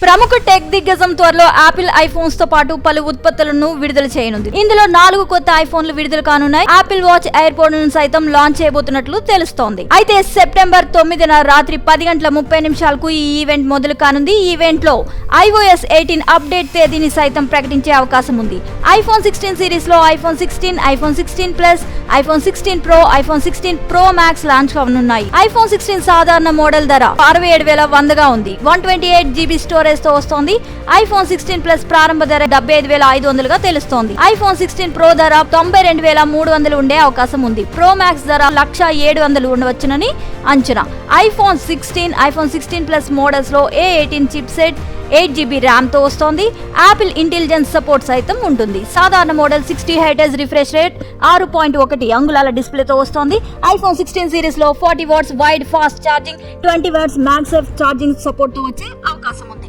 ప్రముఖ టెక్ దిగ్గజం త్వరలో యాపిల్ ఐఫోన్స్ తో పాటు పలు ఉత్పత్తులను విడుదల చేయనుంది. ఇందులో 4 కొత్త ఐఫోన్లు విడుదల కానున్నాయి. యాపిల్ వాచ్ ఎయిర్పోర్ట్ ను సైతం లాంచ్ చేయబోతున్నట్లు తెలుస్తోంది. అయితే సెప్టెంబర్ 9న రాత్రి 10:30 ఈ ఈవెంట్ మొదలు కానుంది. ఈ ఈవెంట్ లో iOS 18 అప్డేట్ తేదీని సైతం ప్రకటించే అవకాశం ఉంది. ఐఫోన్ 16 సిరీస్ లో iPhone 16, iPhone 16 plus, iPhone 16 pro, iPhone 16 pro max launch కానున్నాయి. ఐఫోన్ 16 సాధారణ మోడల్ ధర 67,100గా ఉంది. 128GB స్టోరేజ్ తో వస్తోంది. ఐఫోన్ 16 ప్లస్ ప్రారంభ ధర 75,500గా తెలుస్తోంది. ఐఫోన్ 16 ప్రో ధర 92,300 ఉండే అవకాశం ఉంది. ప్రో మ్యాక్స్ ధర 1,700 ఉండవచ్చునని అంచనా. ఐఫోన్ 16 ప్లస్ మోడల్స్ లో A18 chip set, 8GB RAM తో వస్తోంది. యాపిల్ ఇంటెలిజెన్స్ సపోర్ట్ సైతం ఉంటుంది. సాధారణ మోడల్ 60Hz రిఫ్రెష్ రేట్, 6.1 అంగుళాల డిస్ప్లేతో వస్తోంది. ఐఫోన్ 16 సిరీస్ లో 40 watts wired fast charging, 20 watts MagSafe charging support తో వచ్చే అవకాశం ఉంది.